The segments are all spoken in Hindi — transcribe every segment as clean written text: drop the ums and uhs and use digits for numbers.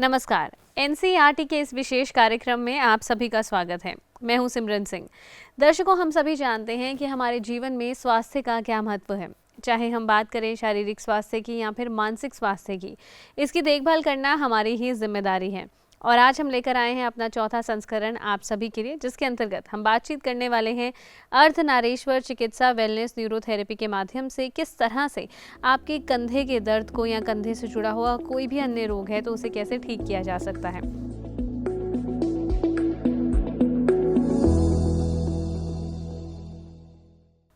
नमस्कार। एनसीईआरटी के इस विशेष कार्यक्रम में आप सभी का स्वागत है। मैं हूं सिमरन सिंह। दर्शकों, हम सभी जानते हैं कि हमारे जीवन में स्वास्थ्य का क्या महत्व है। चाहे हम बात करें शारीरिक स्वास्थ्य की या फिर मानसिक स्वास्थ्य की, इसकी देखभाल करना हमारी ही जिम्मेदारी है। और आज हम लेकर आए हैं अपना चौथा संस्करण आप सभी के लिए, जिसके अंतर्गत हम बातचीत करने वाले हैं अर्धनारीश्वर चिकित्सा वेलनेस न्यूरोथेरेपी के माध्यम से किस तरह से आपके कंधे के दर्द को या कंधे से जुड़ा हुआ कोई भी अन्य रोग है तो उसे कैसे ठीक किया जा सकता है।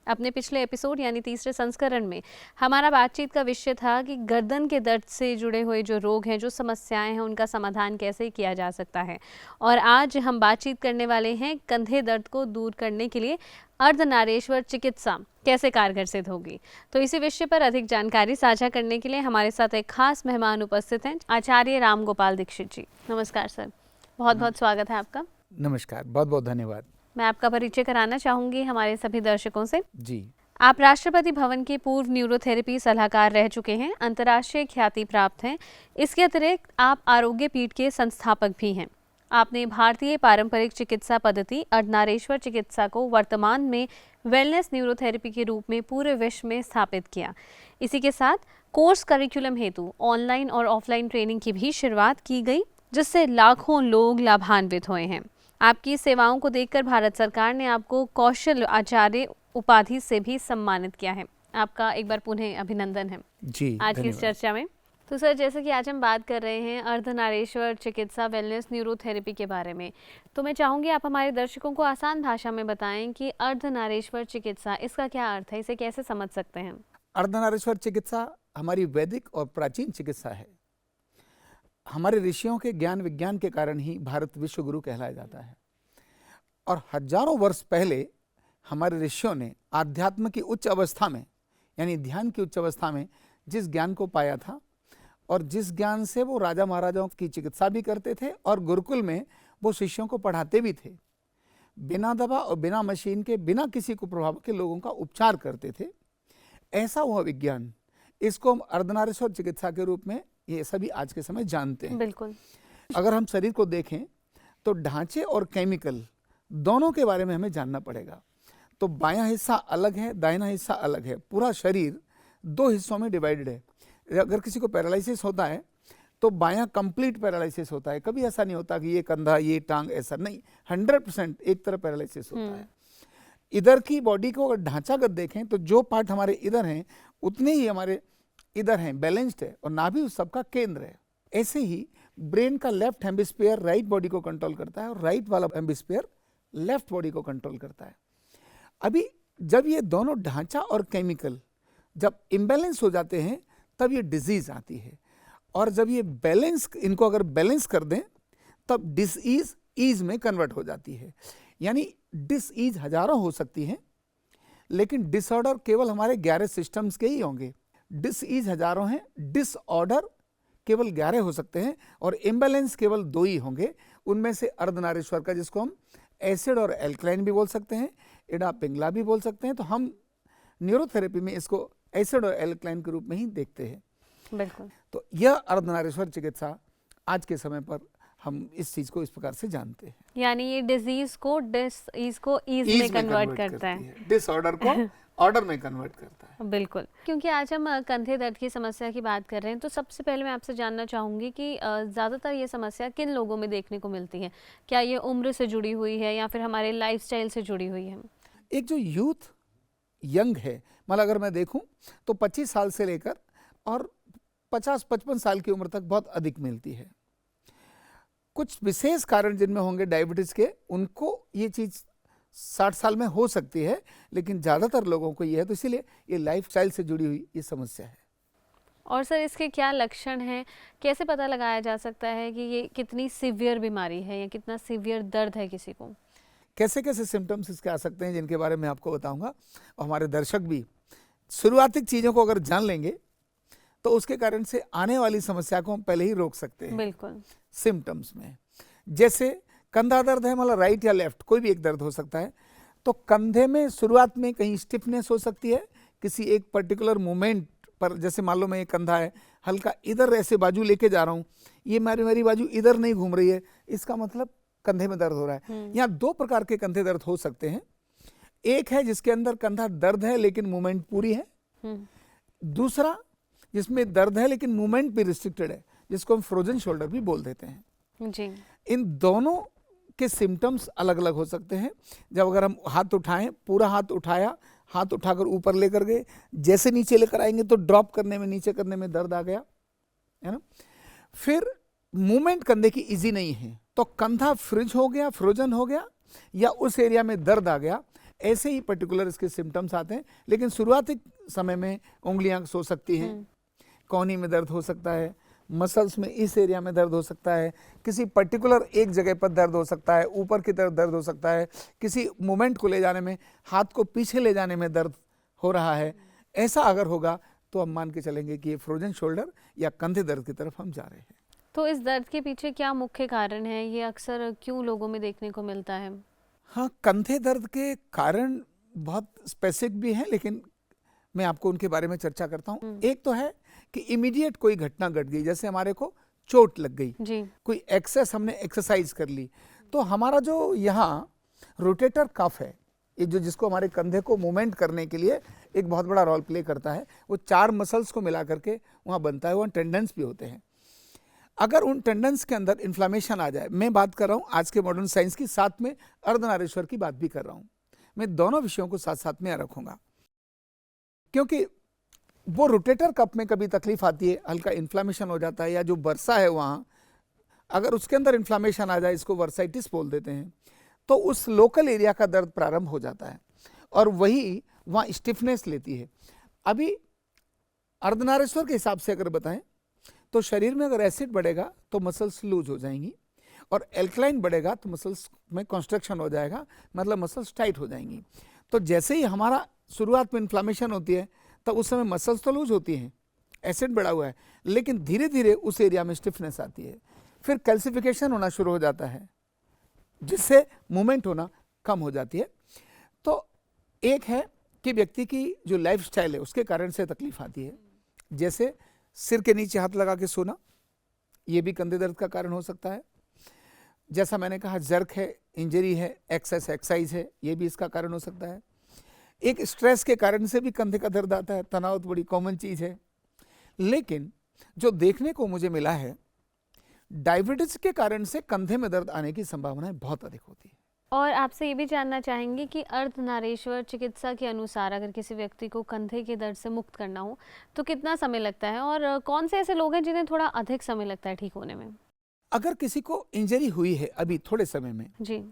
अपने पिछले एपिसोड यानी तीसरे संस्करण में हमारा बातचीत का विषय था कि गर्दन के दर्द से जुड़े हुए जो रोग हैं, जो समस्याएं हैं, उनका समाधान कैसे किया जा सकता है। और आज हम बातचीत करने वाले हैं कंधे दर्द को दूर करने के लिए अर्धनारीश्वर चिकित्सा कैसे कारगर सिद्ध होगी। तो इसी विषय पर अधिक जानकारी साझा करने के लिए हमारे साथ एक खास मेहमान उपस्थित हैं, आचार्य राम गोपाल दीक्षित जी। नमस्कार सर, बहुत बहुत स्वागत है आपका। नमस्कार, बहुत बहुत धन्यवाद। मैं आपका परिचय कराना चाहूँगी हमारे सभी दर्शकों से। जी, आप राष्ट्रपति भवन के पूर्व न्यूरोथेरेपी सलाहकार रह चुके हैं, अंतर्राष्ट्रीय ख्याति प्राप्त हैं। इसके अतिरिक्त आप आरोग्य पीठ के संस्थापक भी हैं। आपने भारतीय पारंपरिक चिकित्सा पद्धति अर्धनारीश्वर चिकित्सा को वर्तमान में वेलनेस न्यूरोथेरेपी के रूप में पूरे विश्व में स्थापित किया। इसी के साथ कोर्स करिकुलम हेतु ऑनलाइन और ऑफलाइन ट्रेनिंग की भी शुरुआत की गई, जिससे लाखों लोग लाभान्वित हुए हैं। आपकी सेवाओं को देखकर भारत सरकार ने आपको कौशल आचार्य उपाधि से भी सम्मानित किया है। आपका एक बार पुनः अभिनंदन है जी आज की इस चर्चा में। तो सर, जैसे कि आज हम बात कर रहे हैं अर्धनारीश्वर चिकित्सा वेलनेस न्यूरोथेरेपी के बारे में, तो मैं चाहूँगी आप हमारे दर्शकों को आसान भाषा में बताएं कि अर्धनारीश्वर चिकित्सा, इसका क्या अर्थ है, इसे कैसे समझ सकते हैं। अर्धनारीश्वर चिकित्सा हमारी वैदिक और प्राचीन चिकित्सा है। हमारे ऋषियों के ज्ञान विज्ञान के कारण ही भारत विश्व गुरु कहलाया जाता है। और हजारों वर्ष पहले हमारे ऋषियों ने आध्यात्म की उच्च अवस्था में, यानी ध्यान की उच्च अवस्था में जिस ज्ञान को पाया था और जिस ज्ञान से वो राजा महाराजाओं की चिकित्सा भी करते थे और गुरुकुल में वो शिष्यों को पढ़ाते भी थे, बिना दवा और बिना मशीन के, बिना किसी कुप्रभाव के लोगों का उपचार करते थे, ऐसा वह विज्ञान, इसको हम अर्धनारीश्वर चिकित्सा के रूप में ये सभी आज के समय जानते हैं। बिल्कुल। अगर हम शरीर को देखें तो ढांचे और केमिकल दोनों के बारे में हमें जानना पड़ेगा। तो बायां हिस्सा अलग है, दाहिना हिस्सा अलग है। पूरा शरीर दो हिस्सों में डिवाइडेड है। अगर किसी को पैरालिसिस होता है तो बायां कंप्लीट पैरालिसिस होता है। कभी ऐसा नहीं होता कि ये कंधा, ये टांग, ऐसा नहीं, 100% एक तरफ पैरालिसिस होता है। इधर की बॉडी को अगर ढांचागत देखें तो जो पार्ट हमारे इधर हैं उतने ही हमारे इधर हैं, बैलेंस्ड है, और नाभि उस सबका केंद्र है। ऐसे ही ब्रेन का लेफ्ट हेमिस्फीयर राइट बॉडी को कंट्रोल करता है और राइट वाला हेमिस्फीयर लेफ्ट बॉडी को कंट्रोल करता है। अभी जब ये दोनों ढांचा और केमिकल जब इम्बैलेंस हो जाते हैं तब ये डिजीज आती है। और जब ये बैलेंस, इनको अगर बैलेंस कर दें तब डिसीज ईज में कन्वर्ट हो जाती है। यानी डिसीज हजारों हो सकती हैं, लेकिन डिसऑर्डर केवल हमारे 11 सिस्टम्स के ही होंगे। डिसीज हजारों हैं, डिसऑर्डर केवल 11 हो सकते हैं, और इम्बैलेंस केवल 2 ही होंगे। उनमें से अर्धनारीश्वर का, जिसको हम एसिड और एल्कलाइन भी बोल सकते हैं, इडा पिंगला भी बोल सकते हैं, तो हम न्यूरोथेरेपी में इसको एसिड और एल्कलाइन के रूप में ही देखते हैं। बिल्कुल। तो यह अर्धनारीश्वर चिकित्सा आज के समय पर हम इस चीज को इस प्रकार से जानते हैं। यानी ये डिजीज को डिसीज को ईज में कन्वर्ट करता है, डिसऑर्डर को ऑर्डर में कन्वर्ट करता है। बिल्कुल। क्योंकि आज हम कंधे दर्द की समस्या की बात कर रहे हैं, तो सबसे पहले मैं आपसे जानना चाहूँगी कि ज़्यादातर ये समस्या किन लोगों में देखने को मिलती है। क्या ये उम्र से जुड़ी हुई है या फिर हमारे लाइफस्टाइल से जुड़ी हुई है। एक जो यूथ यंग है, मतलब अगर मैं देखूं तो 25 साल से लेकर और 50-55 साल की उम्र तक बहुत अधिक मिलती है। कुछ विशेष कारण जिनमें होंगे डायबिटीज के, उनको ये चीज 60 साल में हो सकती है, लेकिन ज़्यादातर लोगों को ये है। तो इसीलिए ये लाइफस्टाइल से जुड़ी हुई ये समस्या है। और सर, इसके क्या लक्षण हैं, कैसे पता लगाया जा सकता है कि ये कितनी सीवियर बीमारी है या कितना सीवियर दर्द है किसी को। कैसे कैसे सिम्टम्स इसके आ सकते हैं, जिनके बारे में आपको बताऊंगा, और हमारे दर्शक भी शुरुआती चीज़ों को अगर जान लेंगे तो उसके कारण से आने वाली समस्या को हम पहले ही रोक सकते हैं। बिल्कुल। सिम्टम्स में जैसे कंधा दर्द है, मतलब राइट या लेफ्ट कोई भी एक दर्द हो सकता है, तो कंधे में शुरुआत में कहीं स्टिफनेस हो सकती है किसी एक पर्टिकुलर मूवमेंट पर। जैसे मान लो मैं ये कंधा है, हल्का इधर ऐसे बाजू लेके जा रहा हूँ, ये मेरी बाजू इधर नहीं घूम रही है, इसका मतलब कंधे में दर्द हो रहा है। यहाँ दो प्रकार के कंधे दर्द हो सकते हैं। एक है जिसके अंदर कंधा दर्द है लेकिन मूवमेंट पूरी है, दूसरा जिसमें दर्द है लेकिन मूवमेंट भी रिस्ट्रिक्टेड है, जिसको हम फ्रोजन शोल्डर भी बोल देते हैं जी। इन दोनों के सिम्टम्स अलग अलग हो सकते हैं। जब अगर हम हाथ उठाएं, पूरा हाथ उठाया, हाथ उठाकर ऊपर लेकर गए, जैसे नीचे लेकर आएंगे तो ड्रॉप करने में, नीचे करने में दर्द आ गया, है ना। फिर मूवमेंट कंधे की इजी नहीं है तो कंधा फ्रिज हो गया, फ्रोजन हो गया, या उस एरिया में दर्द आ गया, ऐसे ही पर्टिकुलर इसके सिम्टम्स आते हैं। लेकिन शुरुआती समय में उंगलियां सो सकती हैं, कोहनी में दर्द हो सकता है, मसल्स में इस एरिया में दर्द हो सकता है, किसी पर्टिकुलर एक जगह पर दर्द हो सकता है, ऊपर की तरफ दर्द हो सकता है, किसी मूवमेंट को ले जाने में, हाथ को पीछे ले जाने में दर्द हो रहा है। ऐसा अगर होगा तो हम मान के चलेंगे कि ये फ्रोजन शोल्डर या कंधे दर्द की तरफ हम जा रहे हैं। तो इस दर्द के पीछे क्या मुख्य कारण है, ये अक्सर क्यों लोगों में देखने को मिलता है? हाँ, कंधे दर्द के कारण बहुत स्पेसिफिक भी हैं, लेकिन मैं आपको उनके बारे में चर्चा करता हूँ। एक तो है कि इमीडिएट कोई घटना घट गई, जैसे हमारे को चोट लग गई जी, कोई एक्सेस हमने एक्सरसाइज कर ली, तो हमारा जो यहाँ रोटेटर कफ है, ये जो जिसको हमारे कंधे को मूवमेंट करने के लिए एक बहुत बड़ा रोल प्ले करता है, वो 4 मसल्स को मिला करके वहाँ बनता है, वहाँ टेंडन्स भी होते हैं। अगर उन टेंडन्स के अंदर इन्फ्लामेशन आ जाए, मैं बात कर रहा हूँ आज के मॉडर्न साइंस की, साथ में अर्धनारीश्वर की बात भी कर रहा हूँ, मैं दोनों विषयों को साथ साथ में रखूंगा, क्योंकि वो रोटेटर कफ में कभी तकलीफ आती है, हल्का इन्फ्लामेशन हो जाता है, या जो वर्सा है वहाँ अगर उसके अंदर इन्फ्लामेशन आ जाए, इसको वर्साइटिस बोल देते हैं, तो उस लोकल एरिया का दर्द प्रारंभ हो जाता है और वही वहाँ स्टिफनेस लेती है। अभी अर्धनारीश्वर के हिसाब से अगर बताएं तो शरीर में अगर एसिड बढ़ेगा तो मसल्स लूज हो जाएंगी, और एल्कलाइन बढ़ेगा तो मसल्स में कंस्ट्रक्शन हो जाएगा, मतलब मसल्स टाइट हो जाएंगी। तो जैसे ही हमारा शुरुआत में इन्फ्लामेशन होती है तब उस समय मसल्स तो लूज होती हैं, एसिड बढ़ा हुआ है, लेकिन धीरे धीरे उस एरिया में स्टिफनेस आती है, फिर कैल्सिफिकेशन होना शुरू हो जाता है, जिससे मूवमेंट होना कम हो जाती है। तो एक है कि व्यक्ति की जो लाइफस्टाइल है उसके कारण से तकलीफ आती है, जैसे सिर के नीचे हाथ लगा के सोना, ये भी कंधे दर्द का कारण हो सकता है। जैसा मैंने कहा, जर्क है, इंजरी है, एक्सरसाइज है, ये भी इसका कारण हो सकता है। एक स्ट्रेस के कारण से भी कंधे का दर्द आता है, तनाव तो बड़ी कॉमन चीज है। लेकिन जो देखने को मुझे मिला है, डायबिटीज के कारण से कंधे में दर्द आने की संभावनाएं बहुत अधिक होती है। और आपसे ये भी जानना चाहेंगे कि अर्धनारीश्वर चिकित्सा के अनुसार अगर किसी व्यक्ति को कंधे के दर्द से मुक्त करना हो तो कितना समय लगता है, और कौन से ऐसे लोग हैं जिन्हें थोड़ा अधिक समय लगता है ठीक होने में? अगर किसी को इंजरी हुई है अभी थोड़े समय में जी,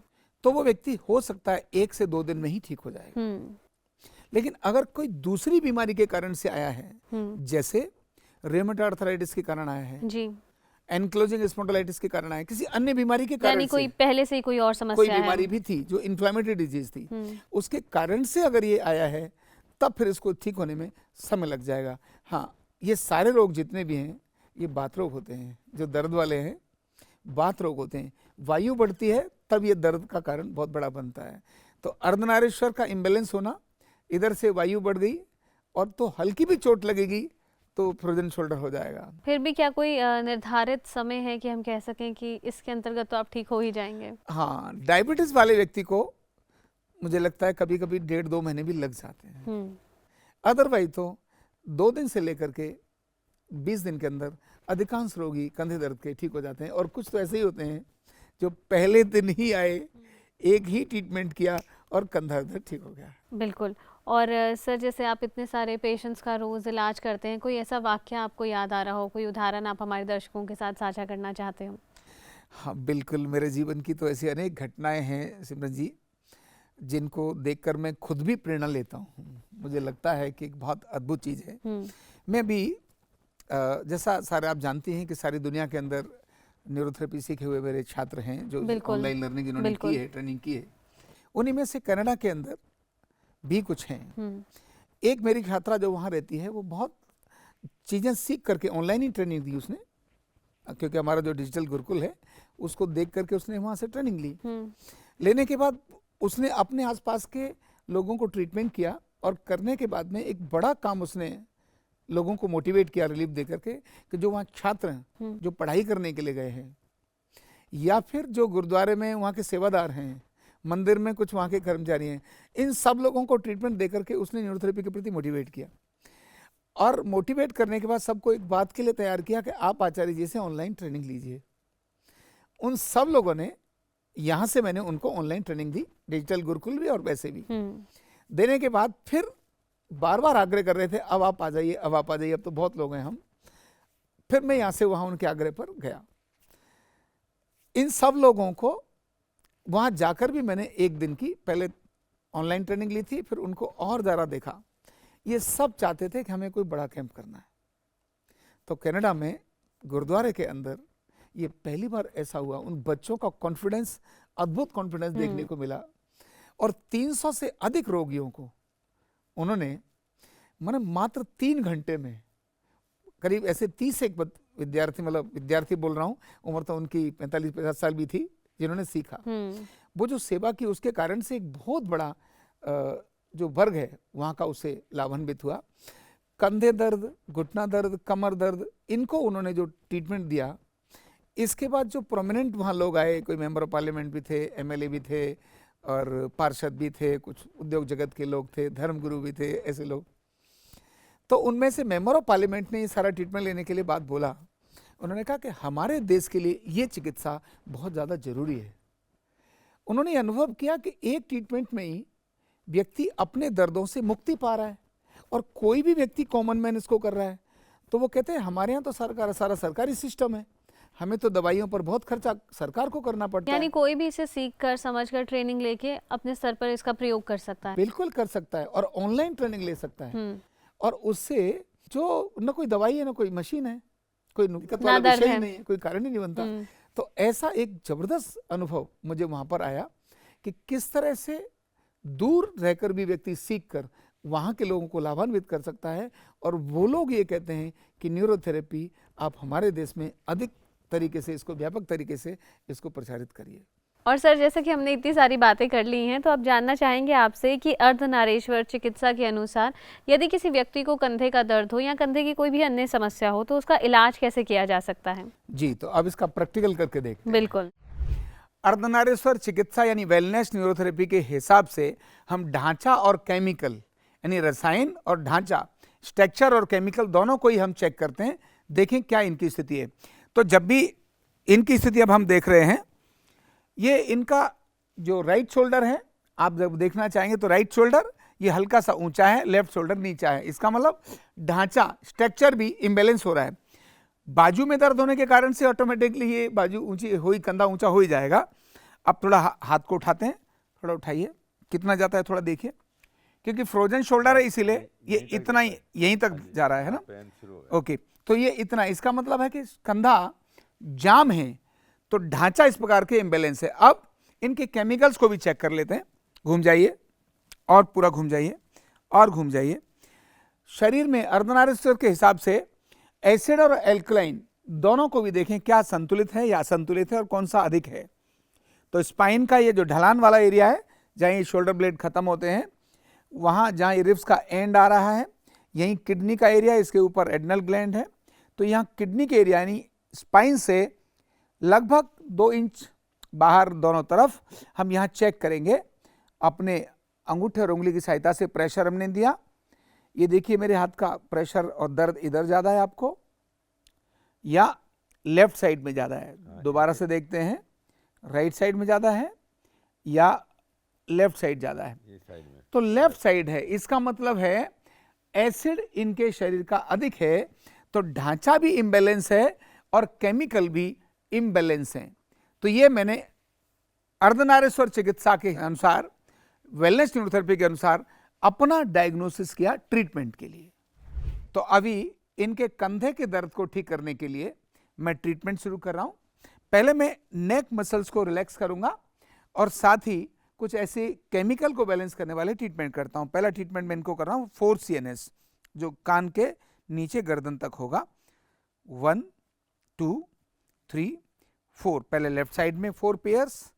तो वो व्यक्ति हो सकता है 1 से 2 दिन में ही ठीक हो जाएगा। लेकिन अगर कोई दूसरी बीमारी के कारण से आया है, जैसे रेमेटॉइड आर्थराइटिस के कारण आया है जी, एनक्लोजिंग स्पॉन्डिलाइटिस के कारण आया, किसी अन्य बीमारी के कारण यानी कोई पहले से ही कोई और समस्या कोई है, बीमारी भी थी जो इन्फ्लेमेटरी डिजीज थी, उसके कारण से अगर ये आया है, तब फिर इसको ठीक होने में समय लग जाएगा। हाँ, ये सारे रोग जितने भी हैं ये बात रोग होते हैं, जो दर्द वाले हैं बात रोग होते हैं। वायु बढ़ती है तब ये दर्द का कारण बहुत बड़ा बनता है। तो अर्धनारीश्वर का इम्बेलेंस होना, इधर से वायु बढ़ गई और तो हल्की भी चोट लगेगी तो फ्रोजन शोल्डर हो जाएगा। फिर भी क्या कोई निर्धारित समय है कि हम कह सकें कि इसके अंतर्गत तो आप ठीक हो ही जाएंगे? हाँ, डायबिटीज वाले व्यक्ति को मुझे लगता है कभी कभी 1.5-2 महीने भी लग जाते हैं, अदरवाइज तो 2 दिन से लेकर के 20 दिन के अंदर अधिकांश रोगी कंधे दर्द के ठीक हो जाते हैं। और कुछ तो ऐसे ही होते हैं जो पहले दिन ही आए, एक ही ट्रीटमेंट किया और कंधा दर्द ठीक हो गया। बिल्कुल। और सर, जैसे आप इतने सारे पेशेंट्स का रोज़ इलाज करते हैं, कोई ऐसा वाक़या आपको याद आ रहा हो, कोई उदाहरण आप हमारे दर्शकों के साथ साझा करना चाहते हो? हाँ बिल्कुल, मेरे जीवन की तो ऐसी अनेक घटनाएं हैं सिमरन जी, जिनको देखकर मैं खुद भी प्रेरणा लेता हूँ। मुझे लगता है कि एक बहुत अद्भुत चीज़ है। मैं भी जैसा सारे आप जानती हैं कि सारी दुनिया के अंदर न्यूरोथेरेपी सीखे हुए मेरे छात्र हैं जो ऑनलाइन लर्निंग इन्होंने की है, ट्रेनिंग की है, उन्हीं में से कनाडा के अंदर भी कुछ हैं। एक मेरी छात्रा जो वहाँ रहती है वो बहुत चीज़ें सीख करके ऑनलाइन ही ट्रेनिंग दी उसने, क्योंकि हमारा जो डिजिटल गुरुकुल है उसको देख करके उसने वहाँ से ट्रेनिंग ली। लेने के बाद उसने अपने आसपास के लोगों को ट्रीटमेंट किया और करने के बाद में एक बड़ा काम उसने लोगों को मोटिवेट किया रिलीफ दे करके कि जो वहाँ छात्र हैं, जो पढ़ाई करने के लिए गए हैं, या फिर जो गुरुद्वारे में वहाँ के सेवादार हैं, मंदिर में कुछ वहाँ के कर्मचारी हैं, इन सब लोगों को ट्रीटमेंट दे करके उसने न्यूरोथेरेपी के प्रति मोटिवेट किया। और मोटिवेट करने के बाद सबको एक बात के लिए तैयार किया कि आप आचार्य जी से ऑनलाइन ट्रेनिंग लीजिए। उन सब लोगों ने, यहाँ से मैंने उनको ऑनलाइन ट्रेनिंग दी, डिजिटल गुरुकुल भी और वैसे भी देने के बाद फिर बार बार आग्रह कर रहे थे, अब आप आ जाइए, अब आप आ जाइए, अब तो बहुत लोग हैं हम। फिर मैं यहाँ से वहाँ उनके आग्रह पर गया। इन सब लोगों को वहाँ जाकर भी मैंने एक दिन की पहले ऑनलाइन ट्रेनिंग ली थी, फिर उनको और ज़्यादा देखा। ये सब चाहते थे कि हमें कोई बड़ा कैंप करना है। तो कनाडा में गुरुद्वारे के अंदर ये पहली बार ऐसा हुआ। उन बच्चों का कॉन्फिडेंस, अद्भुत कॉन्फिडेंस देखने को मिला। और 300 से अधिक रोगियों को उन्होंने मात्र 3 घंटे में करीब ऐसे 30 एक विद्यार्थी, मतलब विद्यार्थी बोल रहा हूँ, उम्र तो उनकी 45-50 साल भी थी, जिन्होंने सीखा। वो जो सेवा की उसके कारण से एक बहुत बड़ा जो वर्ग है वहाँ का उससे लाभान्वित हुआ। कंधे दर्द, घुटना दर्द, कमर दर्द, इनको उन्होंने जो ट्रीटमेंट दिया। इसके बाद जो प्रोमिनेंट वहाँ लोग आए, कोई मेंबर ऑफ पार्लियामेंट भी थे, एमएलए भी थे और पार्षद भी थे, कुछ उद्योग जगत के लोग थे, धर्मगुरु भी थे, ऐसे लोग। तो उनमें से मेंबर ऑफ पार्लियामेंट ने ये सारा ट्रीटमेंट लेने के लिए बात बोला। उन्होंने कहा कि हमारे देश के लिए ये चिकित्सा बहुत ज़्यादा जरूरी है। उन्होंने ये अनुभव किया कि एक ट्रीटमेंट में ही व्यक्ति अपने दर्दों से मुक्ति पा रहा है और कोई भी व्यक्ति कॉमन मैन इसको कर रहा है। तो वो कहते हैं हमारे यहाँ तो सारा सरकारी सिस्टम है, हमें तो दवाइयों पर बहुत खर्चा सरकार को करना पड़ता है। यानी कोई भी इसे सीख कर, समझ कर, ट्रेनिंग लेके अपने स्तर पर इसका प्रयोग कर सकता है। बिल्कुल कर सकता है और ऑनलाइन ट्रेनिंग ले सकता है। और उससे जो न कोई दवाई है, न कोई मशीन है, कोई दिक्कत वाला विषय ही नहीं है, कोई कारण ही नहीं बनता। तो ऐसा एक जबरदस्त अनुभव मुझे वहां पर आया कि किस तरह से दूर रहकर भी व्यक्ति सीख कर वहाँ के लोगों को लाभान्वित कर सकता है। और वो लोग ये कहते हैं कि न्यूरोथेरेपी आप हमारे देश में अधिक तरीके से इसको, व्यापक तरीके से इसको प्रचारित करिए। और सर, जैसे कि हमने इतनी सारी बातें कर ली हैं, तो अब जानना चाहेंगे आपसे कि अर्धनारीश्वर चिकित्सा के अनुसार यदि किसी व्यक्ति को कंधे का दर्द हो या कंधे की कोई भी अन्य समस्या हो तो उसका इलाज कैसे किया जा सकता है? जी, तो अब इसका प्रैक्टिकल करके देखते हैं। बिल्कुल। अर्धनारीश्वर चिकित्सा यानी वेलनेस न्यूरोथेरेपी के हिसाब से हम ढांचा और केमिकल, यानी रसायन और ढांचा, स्ट्रक्चर और केमिकल दोनों को ही हम चेक करते हैं, देखें क्या इनकी स्थिति है। तो जब भी इनकी स्थिति अब हम देख रहे हैं, ये इनका जो राइट शोल्डर है, आप जब देखना चाहेंगे तो राइट शोल्डर ये हल्का सा ऊंचा है, लेफ्ट शोल्डर नीचा है। इसका मतलब ढांचा, स्ट्रक्चर भी इम्बैलेंस हो रहा है। बाजू में दर्द होने के कारण से ऑटोमेटिकली ये बाजू ऊंची हुई, कंधा ऊंचा हो ही जाएगा। अब थोड़ा हाथ को उठाते हैं, थोड़ा उठाइए, कितना जाता है थोड़ा देखिए, क्योंकि फ्रोजन शोल्डर है इसीलिए ये इतना ही यहीं तक जा रहा है ना। ओके, तो ये इतना, इसका मतलब है कि कंधा जाम है, तो ढांचा इस प्रकार के इम्बैलेंस है। अब इनके केमिकल्स को भी चेक कर लेते हैं। घूम जाइए और पूरा घूम जाइए और घूम जाइए। शरीर में अर्धनारीश्वर के हिसाब से एसिड और एल्कलाइन दोनों को भी देखें क्या संतुलित है या असंतुलित है और कौन सा अधिक है। तो स्पाइन का ये जो ढलान वाला एरिया है, जहाँ ये शोल्डर ब्लेड खत्म होते हैं, वहाँ जहाँ ये रिब्स का एंड आ रहा है, यहीं किडनी का एरिया, इसके ऊपर एड्रिनल ग्लैंड है। तो यहाँ किडनी के एरिया यानी स्पाइन से लगभग 2 इंच बाहर दोनों तरफ हम यहाँ चेक करेंगे। अपने अंगूठे और उंगली की सहायता से प्रेशर हमने दिया। ये देखिए मेरे हाथ का प्रेशर और दर्द इधर ज़्यादा है आपको या लेफ्ट साइड में ज़्यादा है। दोबारा से देखते हैं, राइट साइड में ज़्यादा है या लेफ्ट साइड ज़्यादा है। तो लेफ्ट साइड है, इसका मतलब है एसिड इनके शरीर का अधिक है, तो ढांचा भी इम्बैलेंस है और केमिकल भी इम्बैलेंस है। तो ये मैंने अर्धनारीश्वर चिकित्सा के अनुसार, वेलनेस न्यूरोथेरेपी के अनुसार अपना डायग्नोसिस किया ट्रीटमेंट के लिए। तो अभी इनके कंधे के दर्द को ठीक करने के लिए मैं ट्रीटमेंट शुरू कर रहा हूं। पहले मैं नेक मसल्स को रिलैक्स करूंगा और साथ ही कुछ ऐसे केमिकल को बैलेंस करने वाले ट्रीटमेंट करता हूं। पहला ट्रीटमेंट मैं इनको कर रहा हूं 4 CNS, जो कान के नीचे गर्दन तक होगा। 1 2 3 4, पहले लेफ्ट साइड में 4 पेयर्स,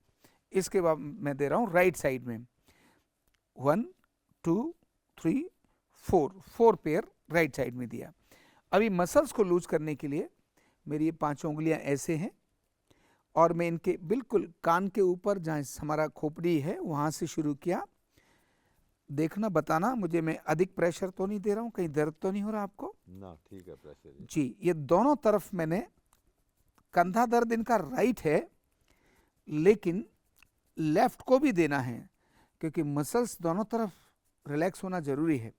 इसके बाद मैं दे रहा हूं राइट साइड में 1 2 3 4 पेयर राइट साइड में दिया। अभी मसल्स को लूज करने के लिए मेरी ये 5 उंगलियां ऐसे हैं और मैं इनके बिल्कुल कान के ऊपर जहाँ हमारा खोपड़ी है वहाँ से शुरू किया। देखना बताना मुझे, मैं अधिक प्रेशर तो नहीं दे रहा हूँ, कहीं दर्द तो नहीं हो रहा आपको? ना, ठीक है प्रेशर जी, ये दोनों तरफ मैंने, कंधा दर्द इनका राइट है लेकिन लेफ्ट को भी देना है क्योंकि मसल्स दोनों तरफ रिलैक्स होना जरूरी है।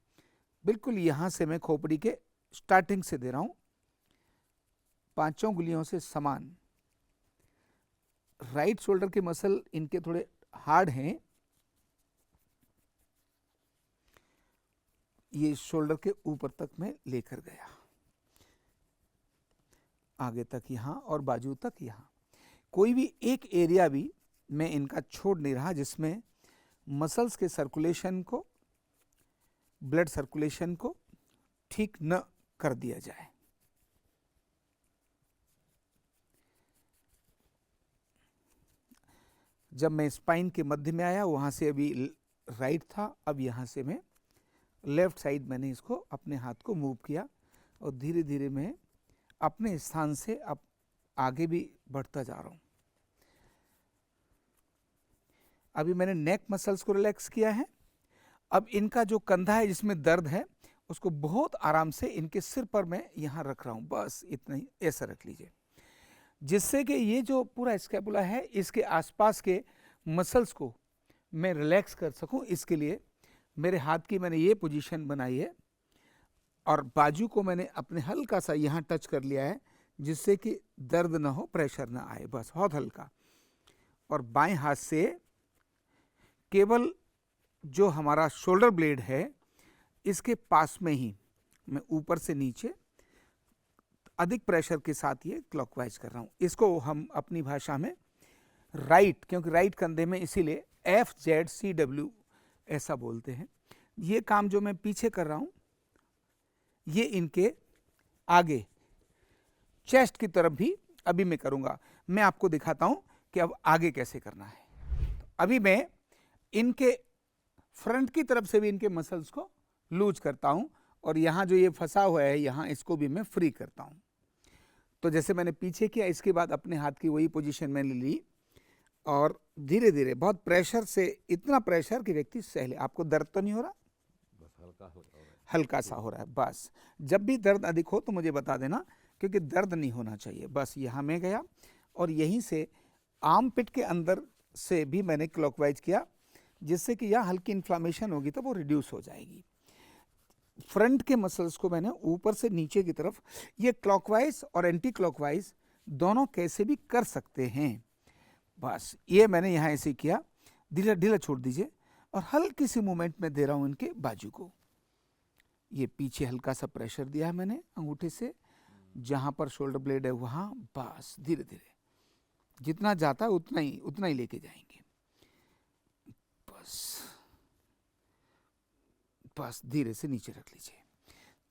बिल्कुल यहाँ से मैं खोपड़ी के स्टार्टिंग से दे रहा हूँ, 5 उंगलियों से समान। राइट शोल्डर के मसल इनके थोड़े हार्ड हैं, ये शोल्डर के ऊपर तक मैं लेकर गया, आगे तक यहाँ और बाजू तक यहाँ। कोई भी एक एरिया भी मैं इनका छोड़ नहीं रहा जिसमें मसल्स के सर्कुलेशन को, ब्लड सर्कुलेशन को ठीक न कर दिया जाए। जब मैं स्पाइन के मध्य में आया वहाँ से अभी राइट था, अब यहाँ से मैं लेफ्ट साइड मैंने इसको अपने हाथ को मूव किया और धीरे धीरे मैं अपने स्थान से अब आगे भी बढ़ता जा रहा हूँ। अभी मैंने नेक मसल्स को रिलैक्स किया है। अब इनका जो कंधा है जिसमें दर्द है उसको बहुत आराम से इनके सिर पर मैं यहाँ रख रहा हूँ, बस इतना ही, ऐसा रख लीजिए, जिससे कि ये जो पूरा स्कैपुला है इसके आसपास के मसल्स को मैं रिलैक्स कर सकूं। इसके लिए मेरे हाथ की मैंने ये पोजीशन बनाई है और बाजू को मैंने अपने हल्का सा यहाँ टच कर लिया है जिससे कि दर्द ना हो, प्रेशर ना आए, बस बहुत हल्का। और बाएं हाथ से केवल जो हमारा शोल्डर ब्लेड है इसके पास में ही मैं ऊपर से नीचे अधिक प्रेशर के साथ ये क्लॉकवाइज कर रहा हूँ। इसको हम अपनी भाषा में राइट, क्योंकि राइट कंधे में इसीलिए FZCW ऐसा बोलते हैं। ये काम जो मैं पीछे कर रहा हूँ ये इनके आगे चेस्ट की तरफ भी अभी मैं करूँगा। मैं आपको दिखाता हूँ कि अब आगे कैसे करना है। तो अभी मैं इनके फ्रंट की तरफ से भी इनके मसल्स को लूज करता हूँ और यहाँ जो ये फंसा हुआ है यहाँ इसको भी मैं फ्री करता हूँ। तो जैसे मैंने पीछे किया, इसके बाद अपने हाथ की वही पोजीशन मैंने ली और धीरे धीरे, बहुत प्रेशर से, इतना प्रेशर कि व्यक्ति सह ले। आपको दर्द तो नहीं हो रहा? बस हल्का हो रहा है, हल्का सा हो रहा है, बस। जब भी दर्द अधिक हो तो मुझे बता देना, क्योंकि दर्द नहीं होना चाहिए। बस यहाँ मैं गया और यहीं से आर्म पिट के अंदर से भी मैंने क्लॉकवाइज किया जिससे कि यहाँ हल्की इन्फ्लामेशन होगी तो वो रिड्यूस हो जाएगी। फ्रंट के मसल्स को मैंने ऊपर से नीचे की तरफ, ये क्लॉकवाइज और एंटी क्लॉकवाइज दोनों कैसे भी कर सकते हैं। बस ये मैंने यहाँ ऐसे किया, ढीला ढीला छोड़ दीजिए और हल्की सी मूवमेंट में दे रहा हूँ इनके बाजू को। ये पीछे हल्का सा प्रेशर दिया है मैंने अंगूठे से, जहाँ पर शोल्डर ब्लेड है वहाँ, बस धीरे धीरे जितना जाता है उतना ही लेके जाएंगे। बस धीरे से नीचे रख लीजिए।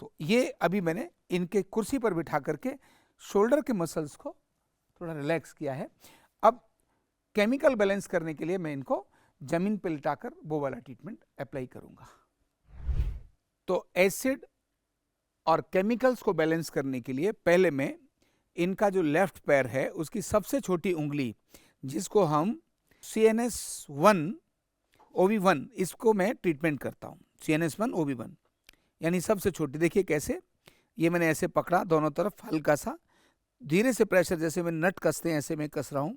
तो ये अभी मैंने इनके कुर्सी पर बिठा करके शोल्डर के मसल्स को थोड़ा रिलैक्स किया है। अब केमिकल बैलेंस करने के लिए मैं इनको जमीन पर लिटाकर वो वाला ट्रीटमेंट अप्लाई करूंगा। तो एसिड और केमिकल्स को बैलेंस करने के लिए पहले मैं इनका जो लेफ्ट पैर है उसकी सबसे छोटी उंगली, जिसको हम CNS1 OB1, इसको मैं ट्रीटमेंट करता हूँ। CNS1 OB1 यानी सबसे छोटी। देखिए कैसे, ये मैंने ऐसे पकड़ा दोनों तरफ, हल्का सा धीरे से प्रेशर, जैसे मैं नट कसते हैं ऐसे मैं कस रहा हूँ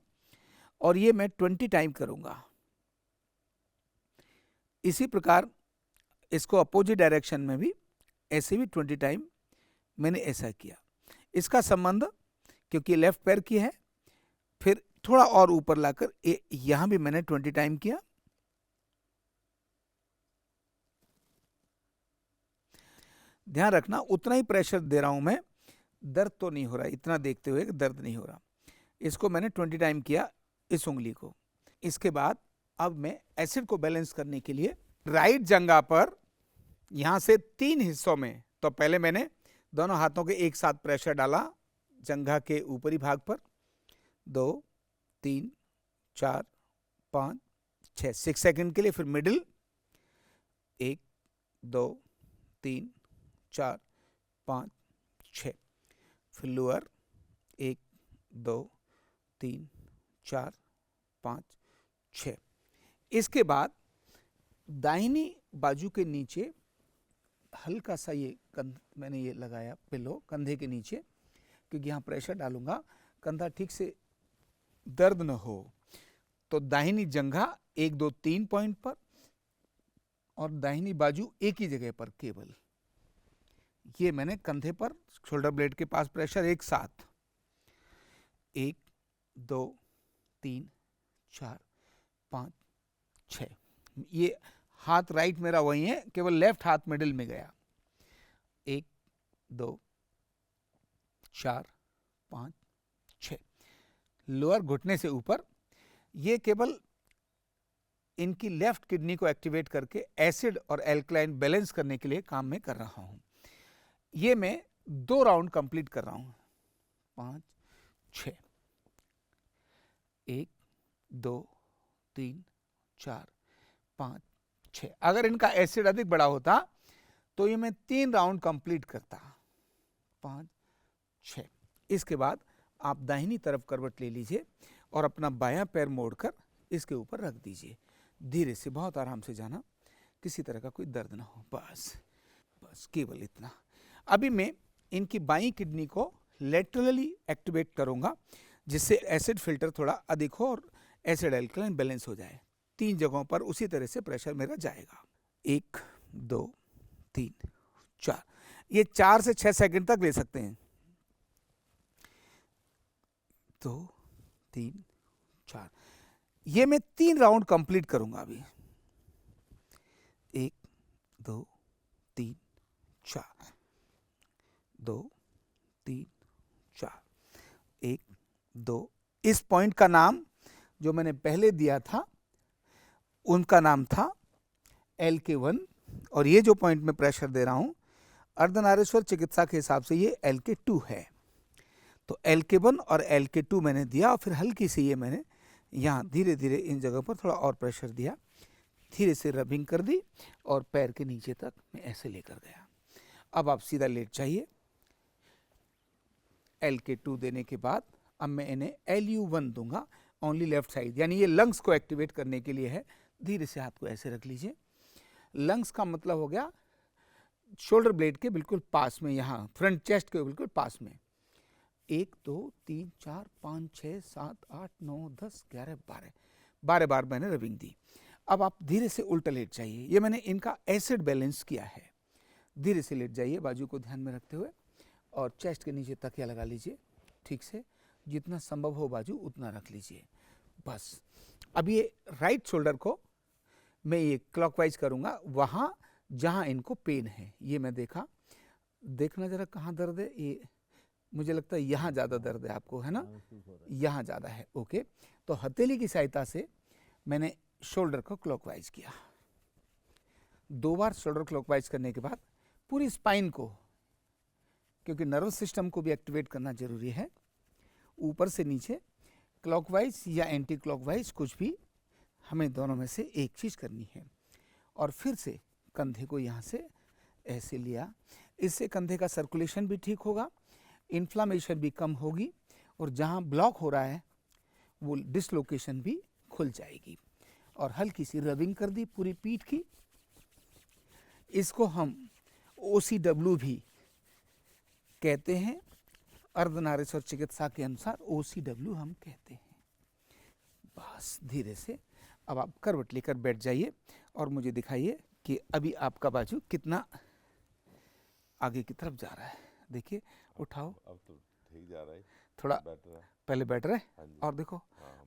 और ये मैं 20 टाइम करूँगा। इसी प्रकार इसको अपोजिट डायरेक्शन में भी ऐसे भी 20 टाइम मैंने ऐसा किया। इसका संबंध क्योंकि लेफ्ट पैर की है, फिर थोड़ा और ऊपर लाकर यहाँ भी मैंने 20 टाइम किया। ध्यान रखना उतना ही प्रेशर दे रहा हूं मैं, दर्द तो नहीं हो रहा, इतना देखते हुए कि दर्द नहीं हो रहा। इसको मैंने 20 टाइम किया इस उंगली को। इसके बाद अब मैं एसिड को बैलेंस करने के लिए राइट जंघा पर यहाँ से 3 हिस्सों में, तो पहले मैंने दोनों हाथों के एक साथ प्रेशर डाला जंघा के ऊपरी भाग पर, 2 3 4 5 6 सेकंड के लिए, फिर मिडिल 1 2 3 4 5 6, फिर लोअर 1 2 3 4 5 6। इसके बाद दाहिनी बाजू के नीचे हल्का सा ये मैंने ये लगाया पिलो कंधे के नीचे, क्योंकि यहाँ प्रेशर डालूंगा कंधा ठीक से दर्द न हो। तो दाहिनी जंघा 1 2 3 पॉइंट पर और दाहिनी बाजू एक ही जगह पर केवल। ये मैंने कंधे पर शोल्डर ब्लेड के पास प्रेशर एक साथ 1 2 3 4 5 6। ये हाथ राइट मेरा वही है, केवल लेफ्ट हाथ मिडिल में गया। 1 2 4 5 6। लोअर घुटने से ऊपर, ये केवल इनकी लेफ्ट किडनी को एक्टिवेट करके एसिड और एल्कलाइन बैलेंस करने के लिए काम में कर रहा हूं। ये मैं 2 राउंड कंप्लीट कर रहा हूं। 5 6 1 2 3 4 5 6। अगर इनका एसिड अधिक बड़ा होता तो ये मैं 3 राउंड कंप्लीट करता। 5 6। इसके बाद आप दाहिनी तरफ करवट ले लीजिए और अपना बायां पैर मोड़कर इसके ऊपर रख दीजिए। धीरे से, बहुत आराम से जाना, किसी तरह का कोई दर्द ना हो। बस बस केवल इतना। अभी मैं इनकी बाईं किडनी को लेटरली एक्टिवेट करूंगा, जिससे एसिड फिल्टर थोड़ा अधिक हो और एसिड एल्कलाइन बैलेंस हो जाए। 3 जगहों पर उसी तरह से प्रेशर मेरा जाएगा। 1 2 3 4। ये 4 से 6 सेकंड तक ले सकते हैं। 2 3 4। ये मैं 3 राउंड कंप्लीट करूंगा अभी। 1 2 3 4 2 3 4 1 2। इस पॉइंट का नाम जो मैंने पहले दिया था उनका नाम था LK1, और ये जो पॉइंट में प्रेशर दे रहा हूं अर्धनारीश्वर चिकित्सा के हिसाब से ये LK2 है। तो LK1 और LK2 मैंने दिया और फिर हल्की सी ये मैंने यहाँ धीरे धीरे इन जगह पर थोड़ा और प्रेशर दिया, धीरे से रबिंग कर दी और पैर के नीचे तक मैं ऐसे लेकर गया। अब आप सीधा लेट जाइए। LK2 देने के बाद अब मैं इन्हें LU1 दूंगा, ओनली लेफ्ट साइड, यानी ये लंग्स को एक्टिवेट करने के लिए है। धीरे से हाथ को ऐसे रख लीजिए। लंग्स का मतलब हो गया शोल्डर ब्लेड के बिल्कुल पास में, यहाँ फ्रंट चेस्ट के बिल्कुल पास में। 1 2 3 4 5 6 7 8 9 10 11 12 12 बार मैंने रबिंग दी। अब आप धीरे से उल्टा लेट जाइए। ये मैंने इनका एसिड बैलेंस किया है। धीरे से लेट जाइए, बाजू को ध्यान में रखते हुए, और चेस्ट के नीचे तकिया लगा लीजिए। ठीक से जितना संभव हो बाजू उतना रख लीजिए। बस अब ये राइट शोल्डर को मैं ये क्लॉकवाइज करूँगा, वहाँ जहाँ इनको पेन है। ये मैं देखना जरा कहाँ दर्द है। ये मुझे लगता है यहाँ ज़्यादा दर्द है आपको, है ना? यहाँ ज़्यादा है। ओके, तो हथेली की सहायता से मैंने शोल्डर को क्लॉकवाइज किया। 2 बार शोल्डर क्लॉकवाइज करने के बाद पूरी स्पाइन को, क्योंकि नर्वस सिस्टम को भी एक्टिवेट करना जरूरी है, ऊपर से नीचे क्लॉकवाइज या एंटी क्लॉकवाइज, कुछ भी, हमें दोनों में से एक चीज़ करनी है। और फिर से कंधे को यहाँ से ऐसे लिया। इससे कंधे का सर्कुलेशन भी ठीक होगा, इन्फ्लामेशन भी कम होगी, और जहाँ ब्लॉक हो रहा है वो डिसलोकेशन भी खुल जाएगी। और हल्की सी रबिंग कर दी पूरी पीठ की। इसको हम OCW भी कहते हैं, अर्धनारीश्वर चिकित्सा के अनुसार OCW हम कहते हैं। बस धीरे से अब आप करवट लेकर बैठ जाइए और मुझे दिखाइए कि अभी आपका बाजू कितना आगे की तरफ जा रहा है। देखिए, उठाओ। अब तो ठीक जा रहा है, थोड़ा बेटर है। पहले बैठ रहे, हाँ जी। और देखो,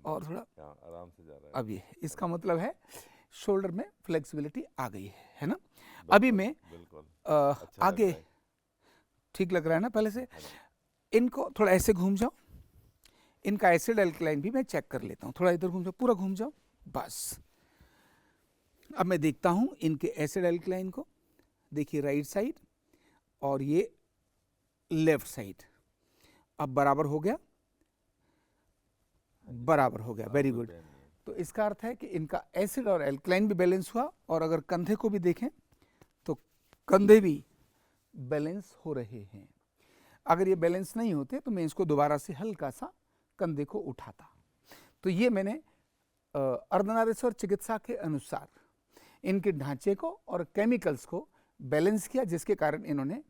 और थोड़ा आराम से जा रहा है। अब ये इसका मतलब है शोल्डर में फ्लेक्सिबिलिटी आ गई है ना? अभी मैं बिल्कुल अच्छा आगे लग रहा है। ठीक लग रहा है ना? पहले से इनको थोड़ा ऐसे घूम जाओ। इनका एसिड एल्कलाइन भी मैं चेक कर लेता हूँ। थोड़ा इधर घूम जाओ, पूरा घूम जाओ। बस अब मैं देखता हूँ इनके एसिड एल्कलाइन को। देखिए राइट साइड और ये लेफ्ट साइड। अब बराबर हो गया, बराबर हो गया। Very good. तो इसका अर्थ है कि इनका एसिड और एल्कलाइन भी बैलेंस हुआ। और अगर कंधे को भी देखें तो कंधे भी बैलेंस हो रहे हैं। अगर ये बैलेंस नहीं होते तो मैं इसको दोबारा से हल्का सा कंधे को उठाता। तो ये मैंने अर्धनारीश्वर चिकित्सा के अनुसार इनके ढांचे को और केमिकल्स को बैलेंस किया, जिसके कारण इन्होंने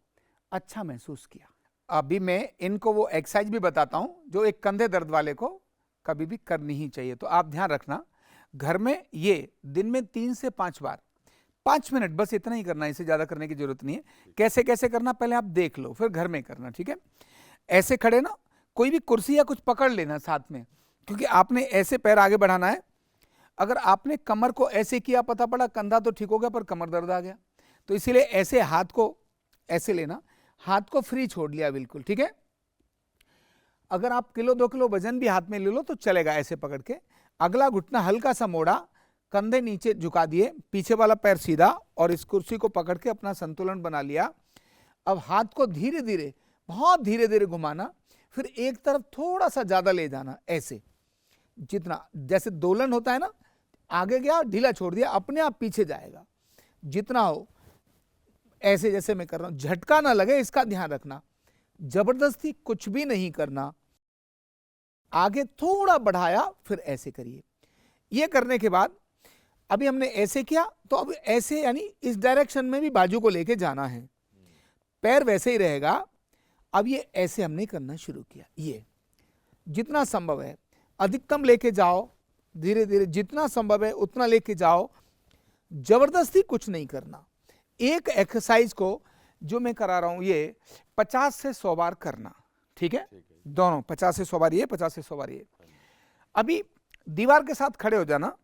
अच्छा महसूस किया। अभी मैं इनको वो एक्सरसाइज भी बताता हूँ जो एक कंधे दर्द वाले को कभी भी करनी ही चाहिए। तो आप ध्यान रखना, घर में ये दिन में 3 से 5 बार 5 मिनट बस इतना ही करना, इससे ज़्यादा करने की जरूरत नहीं है। कैसे कैसे करना पहले आप देख लो, फिर घर में करना, ठीक है। ऐसे खड़े ना, कोई भी कुर्सी या कुछ पकड़ लेना साथ में, क्योंकि आपने ऐसे पैर आगे बढ़ाना है। अगर आपने कमर को ऐसे किया, पता पड़ा कंधा तो ठीक हो गया पर कमर दर्द आ गया, तो इसीलिए ऐसे हाथ को ऐसे लेना, हाथ को फ्री छोड़ लिया बिल्कुल, ठीक है। अगर आप किलो 2 किलो वजन भी हाथ में ले लो तो चलेगा, ऐसे पकड़ के। अगला घुटना हल्का सा मोड़ा, कंधे नीचे झुका दिए, पीछे वाला पैर सीधा और इस कुर्सी को पकड़ के अपना संतुलन बना लिया। अब हाथ को धीरे धीरे, बहुत धीरे धीरे घुमाना, फिर एक तरफ थोड़ा सा ज्यादा ले जाना, ऐसे जितना, जैसे दोलन होता है ना, आगे गया ढीला छोड़ दिया, अपने आप पीछे जाएगा, जितना हो ऐसे जैसे मैं कर रहा हूं। झटका ना लगे इसका ध्यान रखना, जबरदस्ती कुछ भी नहीं करना। आगे थोड़ा बढ़ाया, फिर ऐसे करिए। ये करने के बाद अभी हमने ऐसे किया, तो अब ऐसे यानी इस डायरेक्शन में भी बाजू को लेके जाना है, पैर वैसे ही रहेगा। अब ये ऐसे हमने करना शुरू किया, ये जितना संभव है अधिकतम लेके जाओ, धीरे धीरे जितना संभव है उतना लेके जाओ, जबरदस्ती कुछ नहीं करना। एक एक्सरसाइज को जो मैं करा रहा हूं ये 50 से 100 बार करना, ठीक है। दोनों 50 से 100 बार ये, 50 से 100 बार ये। अभी दीवार के साथ खड़े हो जाना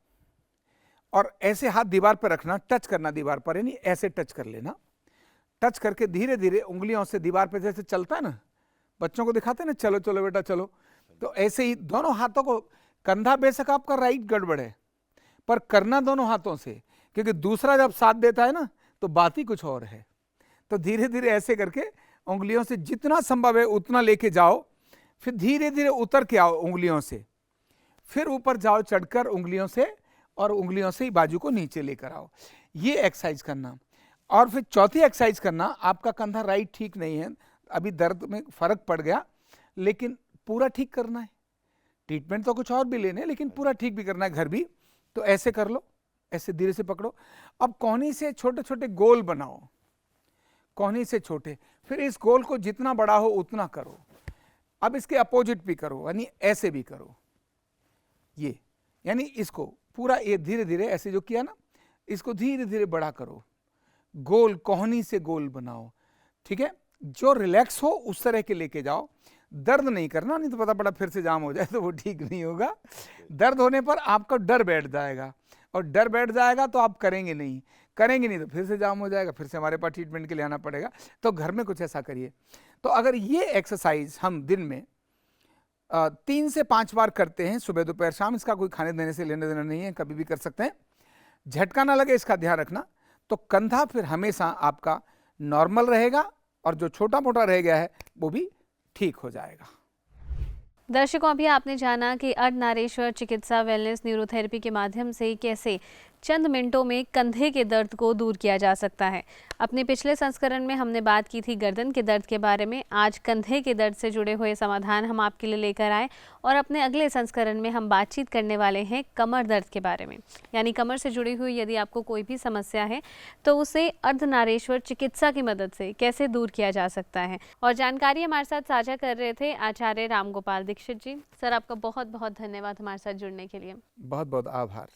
और ऐसे हाथ दीवार पर रखना, टच करना दीवार पर, यानी ऐसे टच कर लेना। टच करके धीरे धीरे उंगलियों से दीवार पे जैसे चलता है ना, बच्चों को दिखाते हैं ना, चलो चलो बेटा चलो, तो ऐसे ही दोनों हाथों को, कंधा बेशक आपका राइट गड़बड़ है पर करना दोनों हाथों से, क्योंकि दूसरा जब साथ देता है ना तो बात ही कुछ और है। तो धीरे धीरे ऐसे करके उंगलियों से जितना संभव है उतना लेके जाओ, फिर धीरे धीरे उतर के आओ उंगलियों से, फिर ऊपर जाओ चढ़कर उंगलियों से, और उंगलियों से ही बाजू को नीचे लेकर आओ। ये एक्सरसाइज करना। और फिर चौथी एक्सरसाइज करना, आपका कंधा राइट ठीक नहीं है, अभी दर्द में फर्क पड़ गया, लेकिन पूरा ठीक करना है। ट्रीटमेंट तो कुछ और भी लेने, लेकिन पूरा ठीक भी करना है घर भी। तो ऐसे कर लो, ऐसे धीरे से पकड़ो। अब कोहनी से छोटे छोटे गोल बनाओ, कोहनी से छोटे, फिर इस गोल को जितना बड़ा हो उतना करो। अब इसके अपोजिट भी करो, यानी ऐसे भी करो, ये यानी इसको पूरा ये धीरे धीरे ऐसे जो किया ना, इसको धीरे धीरे बड़ा करो, गोल कोहनी से गोल बनाओ, ठीक है। जो रिलैक्स हो उस तरह के लेके जाओ, दर्द नहीं करना, नहीं तो पता पड़ा फिर से जाम हो जाए तो वो ठीक नहीं होगा। दर्द होने पर आपका डर बैठ जाएगा, और डर बैठ जाएगा तो आप करेंगे नहीं तो फिर से जाम हो जाएगा, फिर से हमारे पास ट्रीटमेंट के लिए आना पड़ेगा। तो घर में कुछ ऐसा करिए। तो अगर ये एक्सरसाइज हम दिन में 3 से 5 बार करते हैं, सुबह दोपहर शाम, इसका कोई खाने देने से लेने देना नहीं है, कभी भी कर सकते हैं। झटका ना लगे इसका ध्यान रखना, तो कंधा फिर हमेशा आपका नॉर्मल रहेगा, और जो छोटा मोटा रह गया है वो भी ठीक हो जाएगा। दर्शकों, अभी आपने जाना कि अर्धनारीश्वर चिकित्सा वेलनेस न्यूरोथेरेपी के माध्यम से कैसे चंद मिनटों में कंधे के दर्द को दूर किया जा सकता है। अपने पिछले संस्करण में हमने बात की थी गर्दन के दर्द के बारे में, आज कंधे के दर्द से जुड़े हुए समाधान हम आपके लिए लेकर आए, और अपने अगले संस्करण में हम बातचीत करने वाले हैं कमर दर्द के बारे में। यानी कमर से जुड़ी हुई यदि आपको कोई भी समस्या है तो उसे अर्धनारीश्वर चिकित्सा की मदद से कैसे दूर किया जा सकता है। और जानकारी हमारे साथ साझा कर रहे थे आचार्य रामगोपाल दीक्षित जी। सर, आपका बहुत बहुत धन्यवाद हमारे साथ जुड़ने के लिए। बहुत बहुत आभार।